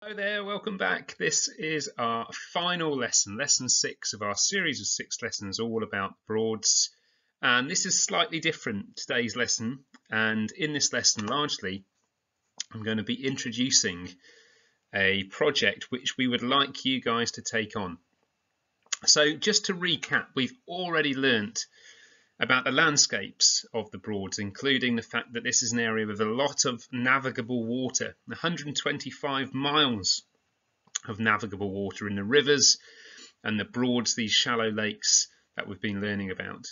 Hello there, welcome back. This is our final lesson, lesson 6 of our series of 6 lessons all about Broads. And this is slightly different, today's lesson. And in this lesson, largely, I'm going to be introducing a project which we would like you guys to take on. So just to recap, we've already learnt about the landscapes of the Broads, including the fact that this is an area with a lot of navigable water, 125 miles of navigable water in the rivers and the Broads, these shallow lakes that we've been learning about.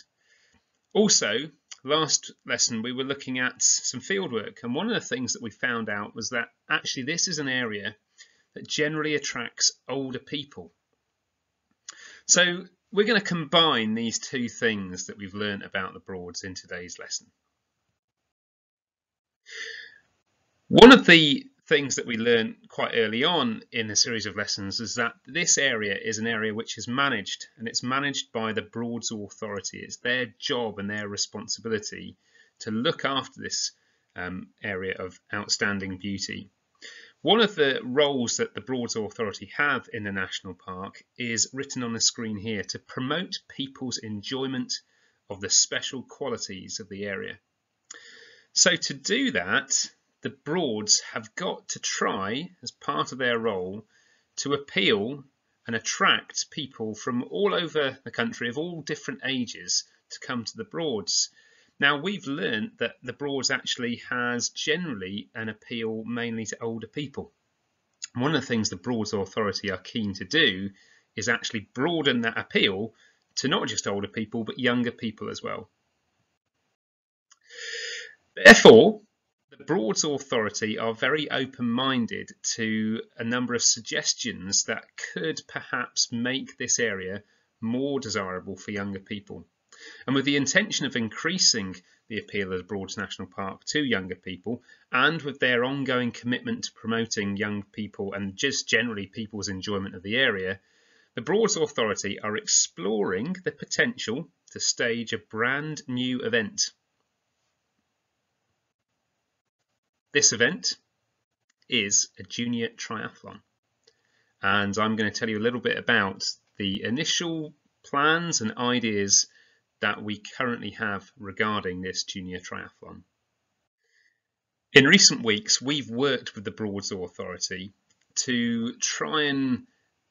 Also, last lesson we were looking at some field work, and one of the things that we found out was that actually this is an area that generally attracts older people. So we're going to combine these two things that we've learned about the Broads in today's lesson. One of the things that we learned quite early on in the series of lessons is that this area is an area which is managed, and it's managed by the Broads Authority. It's their job and their responsibility to look after this area of outstanding beauty. One of the roles that the Broads Authority have in the National Park is written on the screen here: to promote people's enjoyment of the special qualities of the area. So to do that, the Broads have got to try, as part of their role, to appeal and attract people from all over the country of all different ages to come to the Broads. Now, we've learned that the Broads actually has generally an appeal mainly to older people. One of the things the Broads Authority are keen to do is actually broaden that appeal to not just older people, but younger people as well. Therefore, the Broads Authority are very open-minded to a number of suggestions that could perhaps make this area more desirable for younger people. And with the intention of increasing the appeal of the Broads National Park to younger people, and with their ongoing commitment to promoting young people and just generally people's enjoyment of the area, the Broads Authority are exploring the potential to stage a brand new event. This event is a junior triathlon, and I'm going to tell you a little bit about the initial plans and ideas that we currently have regarding this junior triathlon. In recent weeks, we've worked with the Broads Authority to try and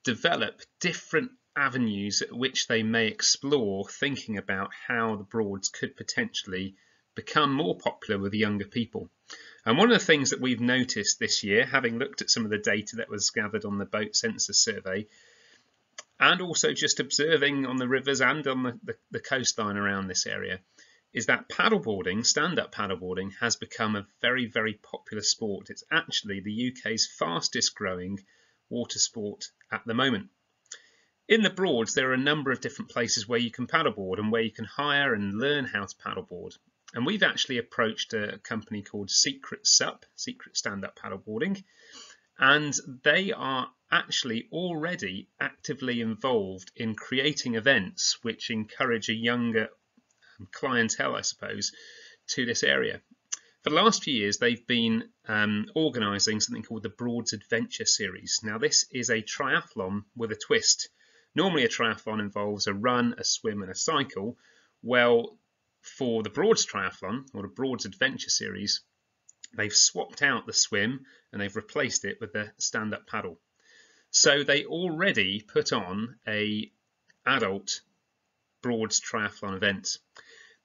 develop different avenues at which they may explore thinking about how the Broads could potentially become more popular with younger people. And one of the things that we've noticed this year, having looked at some of the data that was gathered on the boat census survey, and also just observing on the rivers and on the coastline around this area, is that paddleboarding, stand-up paddleboarding, has become a very, very popular sport. It's actually the UK's fastest growing water sport at the moment. In the Broads, there are a number of different places where you can paddleboard and where you can hire and learn how to paddleboard. And we've actually approached a company called Secret Stand-Up Paddleboarding, and they are actually already actively involved in creating events which encourage a younger clientele, I suppose, to this area. For the last few years, they've been organising something called the Broads Adventure Series. Now, this is a triathlon with a twist. Normally, a triathlon involves a run, a swim, and a cycle. Well, for the Broads Triathlon, or the Broads Adventure Series, they've swapped out the swim and they've replaced it with the stand-up paddle. So they already put on an adult Broads Triathlon event.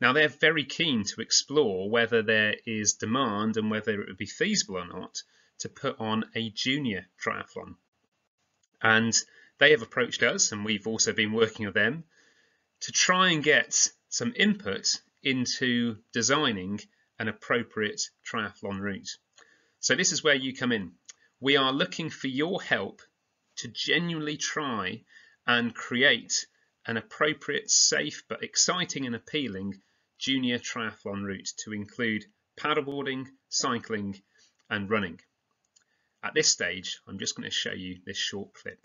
Now, they're very keen to explore whether there is demand and whether it would be feasible or not to put on a junior triathlon. And they have approached us, and we've also been working with them to try and get some input into designing an appropriate triathlon route. So this is where you come in. We are looking for your help to genuinely try and create an appropriate, safe but exciting and appealing junior triathlon route to include paddleboarding, cycling and running. At this stage, I'm just going to show you this short clip.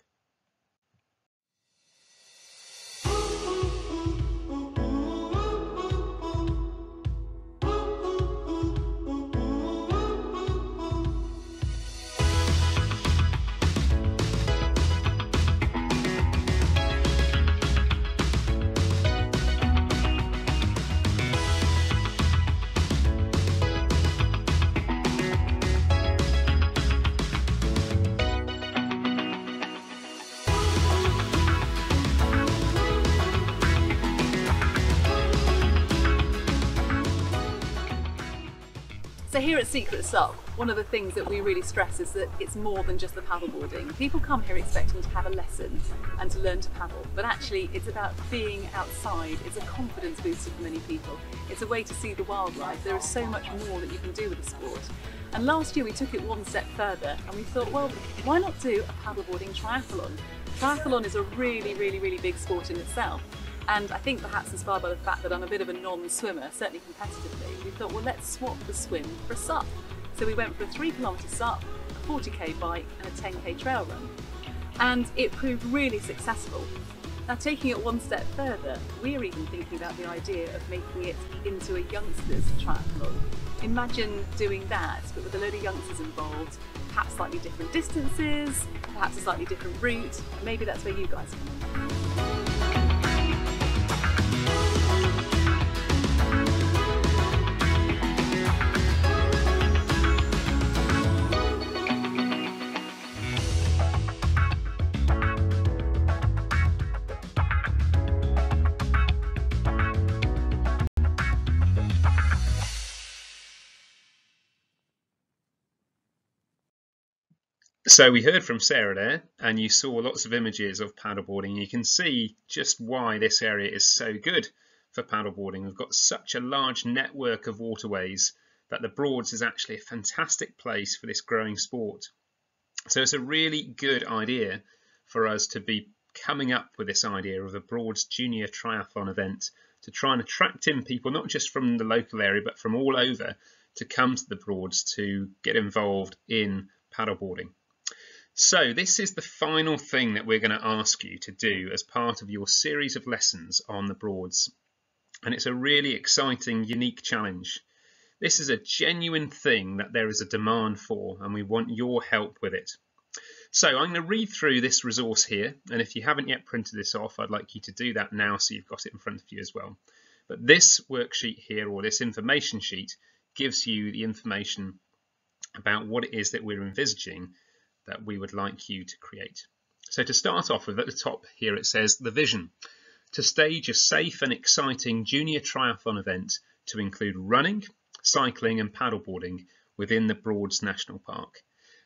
here at Secret Sup, one of the things that we really stress is that it's more than just the paddleboarding. People come here expecting to have a lesson and to learn to paddle, but actually it's about being outside. It's a confidence booster for many people. It's a way to see the wildlife. There is so much more that you can do with the sport. And last year we took it one step further and we thought, well, why not do a paddleboarding triathlon? Triathlon is a really, really, really big sport in itself. And I think perhaps inspired by the fact that I'm a bit of a non-swimmer, certainly competitively, we thought, well, let's swap the swim for a sup. So we went for a 3-kilometre sup, a 40k bike and a 10k trail run. And it proved really successful. Now, taking it one step further, we're even thinking about the idea of making it into a youngsters triathlon. Imagine doing that, but with a load of youngsters involved, perhaps slightly different distances, perhaps a slightly different route, and maybe that's where you guys come in. So we heard from Sarah there, and you saw lots of images of paddleboarding. You can see just why this area is so good for paddleboarding. We've got such a large network of waterways that the Broads is actually a fantastic place for this growing sport. So it's a really good idea for us to be coming up with this idea of a Broads Junior Triathlon event to try and attract in people, not just from the local area, but from all over, to come to the Broads to get involved in paddleboarding. So this is the final thing that we're going to ask you to do as part of your series of lessons on the Broads. And it's a really exciting, unique challenge. This is a genuine thing that there is a demand for, and we want your help with it. So I'm going to read through this resource here, and if you haven't yet printed this off, I'd like you to do that now so you've got it in front of you as well. But this worksheet here, or this information sheet, gives you the information about what it is that we're envisaging that we would like you to create. So to start off with, at the top here it says the vision: to stage a safe and exciting junior triathlon event to include running, cycling and paddleboarding within the Broads National Park.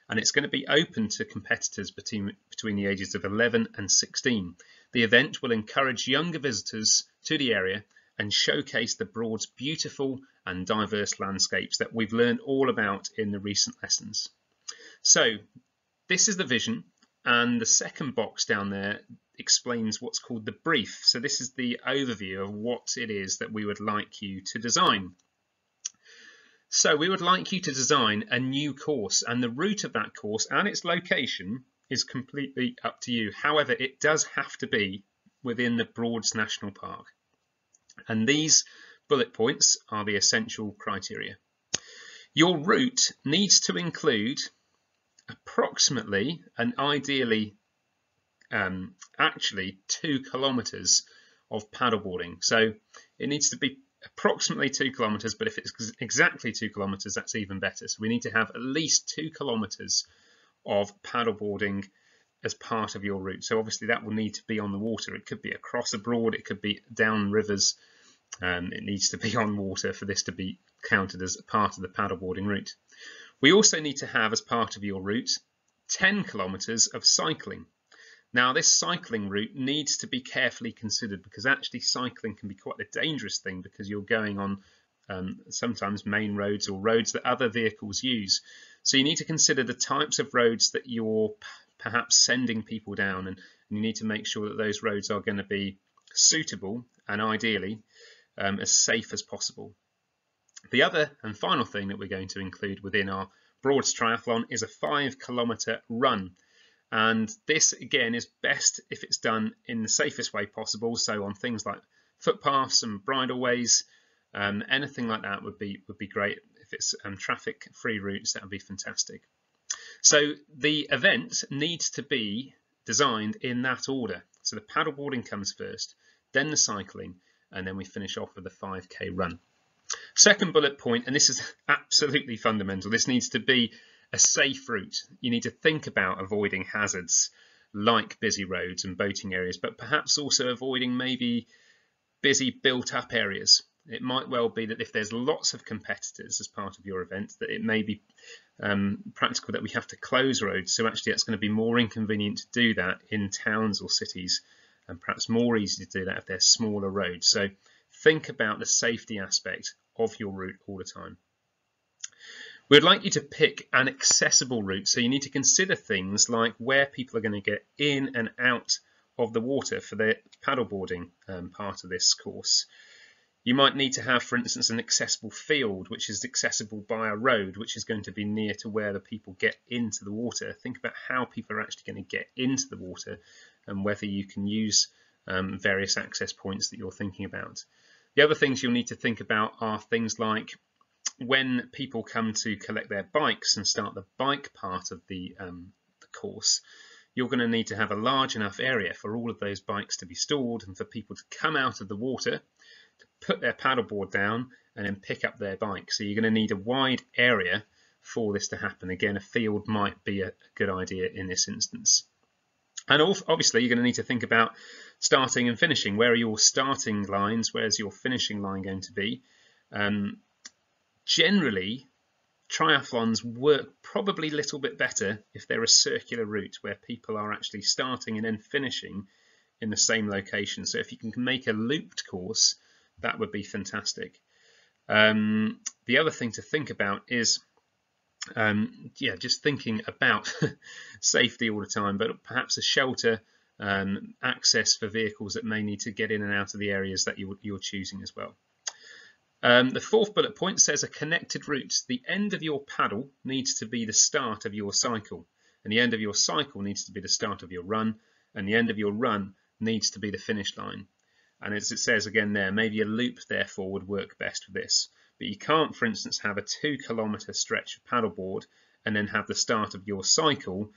And it's going to be open to competitors between the ages of 11 and 16. The event will encourage younger visitors to the area and showcase the Broads' beautiful and diverse landscapes that we've learned all about in the recent lessons. So this is the vision, and the second box down there explains what's called the brief. So this is the overview of what it is that we would like you to design. So we would like you to design a new course, and the route of that course and its location is completely up to you. However, it does have to be within the Broads National Park. And these bullet points are the essential criteria. Your route needs to include approximately and ideally actually 2 kilometers of paddleboarding. So it needs to be approximately 2 kilometers, but if it's exactly 2 kilometers, that's even better. So we need to have at least 2 kilometers of paddleboarding as part of your route. So obviously that will need to be on the water. It could be across a broad, it could be down rivers. It needs to be on water for this to be counted as part of the paddleboarding route. We also need to have, as part of your route, 10 kilometers of cycling. Now this cycling route needs to be carefully considered, because actually cycling can be quite a dangerous thing, because you're going on sometimes main roads or roads that other vehicles use. So you need to consider the types of roads that you're perhaps sending people down, and you need to make sure that those roads are going to be suitable and ideally as safe as possible. The other and final thing that we're going to include within our Broads Triathlon is a 5-kilometer run. And this again is best if it's done in the safest way possible. So on things like footpaths and bridleways, anything like that would be great. If it's traffic-free routes, that would be fantastic. So the event needs to be designed in that order. So the paddleboarding comes first, then the cycling, and then we finish off with a 5k run. Second bullet point, and this is absolutely fundamental, this needs to be a safe route. You need to think about avoiding hazards like busy roads and boating areas, but perhaps also avoiding maybe busy built up areas. It might well be that if there's lots of competitors as part of your event, that it may be practical that we have to close roads. So actually that's going to be more inconvenient to do that in towns or cities, and perhaps more easy to do that if they're smaller roads. So think about the safety aspect of your route all the time. We'd like you to pick an accessible route, so you need to consider things like where people are going to get in and out of the water for their paddleboarding part of this course. You might need to have, for instance, an accessible field which is accessible by a road which is going to be near to where the people get into the water. Think about how people are actually going to get into the water and whether you can use various access points that you're thinking about. The other things you'll need to think about are things like when people come to collect their bikes and start the bike part of the course, you're going to need to have a large enough area for all of those bikes to be stored and for people to come out of the water, to put their paddleboard down and then pick up their bike. So you're going to need a wide area for this to happen. Again, a field might be a good idea in this instance. And obviously you're going to need to think about starting and finishing. Where are your starting lines? Where's your finishing line going to be? Generally, triathlons work probably a little bit better if they're a circular route where people are actually starting and then finishing in the same location. So if you can make a looped course, that would be fantastic. The other thing to think about is just thinking about safety all the time, but perhaps a shelter, access for vehicles that may need to get in and out of the areas that you're choosing as well. The fourth bullet point says a connected route. The end of your paddle needs to be the start of your cycle, and the end of your cycle needs to be the start of your run, and the end of your run needs to be the finish line. And as it says again there, maybe a loop therefore would work best for this. But you can't, for instance, have a 2-kilometre stretch of paddleboard and then have the start of your cycle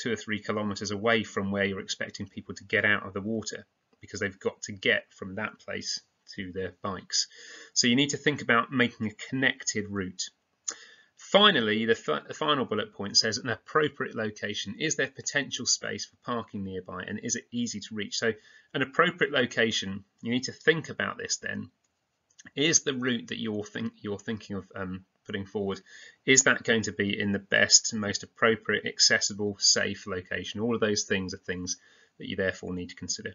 2 or 3 kilometres away from where you're expecting people to get out of the water, because they've got to get from that place to their bikes. So you need to think about making a connected route. Finally, the final bullet point says an appropriate location. Is there potential space for parking nearby, and is it easy to reach? So an appropriate location, you need to think about this then. Is the route that you're thinking of putting forward, is that going to be in the best, most appropriate, accessible, safe location? All of those things are things that you therefore need to consider.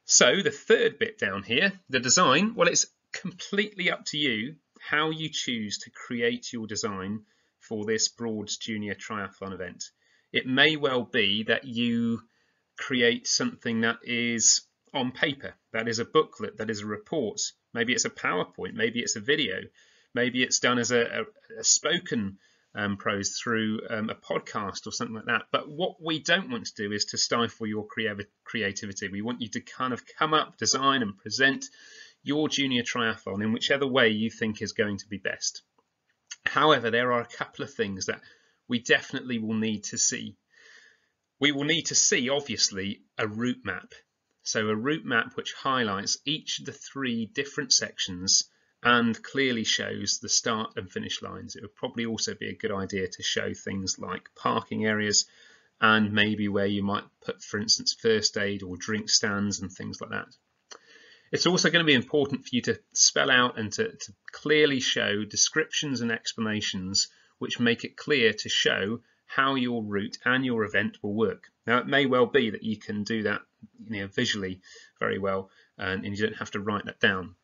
So the third bit down here, the design, well, it's completely up to you how you choose to create your design for this Broads Junior Triathlon event. It may well be that you create something that is on paper, that is a booklet, that is a report. Maybe it's a PowerPoint, maybe it's a video, maybe it's done as a spoken prose through a podcast or something like that. But what we don't want to do is to stifle your creativity. We want you to kind of come up, design and present your junior triathlon in whichever way you think is going to be best. However, there are a couple of things that we definitely will need to see. We will need to see, obviously, a route map. So a route map which highlights each of the 3 different sections and clearly shows the start and finish lines. It would probably also be a good idea to show things like parking areas and maybe where you might put, for instance, first aid or drink stands and things like that. It's also going to be important for you to spell out and to clearly show descriptions and explanations which make it clear to show how your route and your event will work. Now, it may well be that you can do that visually very well and you don't have to write that down.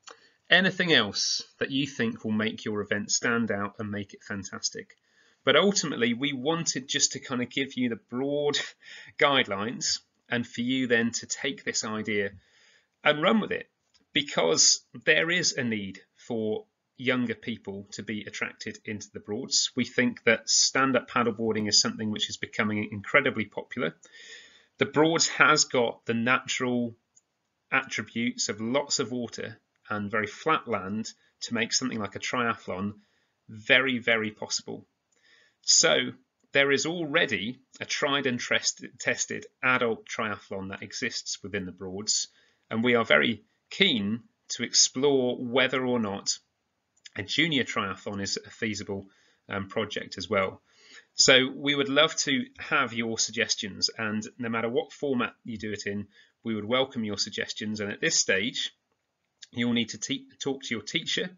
Anything else that you think will make your event stand out and make it fantastic. But ultimately, we wanted just to kind of give you the broad guidelines and for you then to take this idea and run with it, because there is a need for younger people to be attracted into the Broads. We think that stand-up paddleboarding is something which is becoming incredibly popular. The Broads has got the natural attributes of lots of water and very flat land to make something like a triathlon very, very possible. So there is already a tried and tested adult triathlon that exists within the Broads, and we are very keen to explore whether or not a junior triathlon is a feasible project as well. So we would love to have your suggestions, and no matter what format you do it in, we would welcome your suggestions. And at this stage, You'll need to talk to your teacher,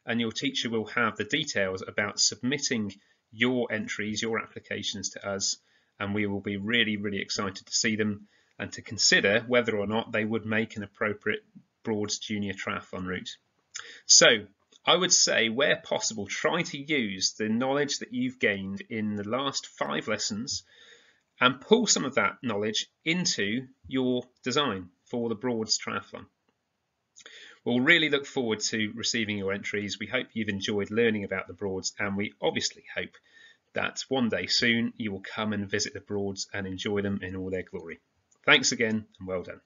and your teacher will have the details about submitting your entries, your applications to us, and we will be really, really excited to see them and to consider whether or not they would make an appropriate Broads Junior Triathlon route. So I would say, where possible, try to use the knowledge that you've gained in the last 5 lessons and pull some of that knowledge into your design for the Broads Triathlon. We'll really look forward to receiving your entries. We hope you've enjoyed learning about the Broads, and we obviously hope that one day soon you will come and visit the Broads and enjoy them in all their glory. Thanks again, and well done.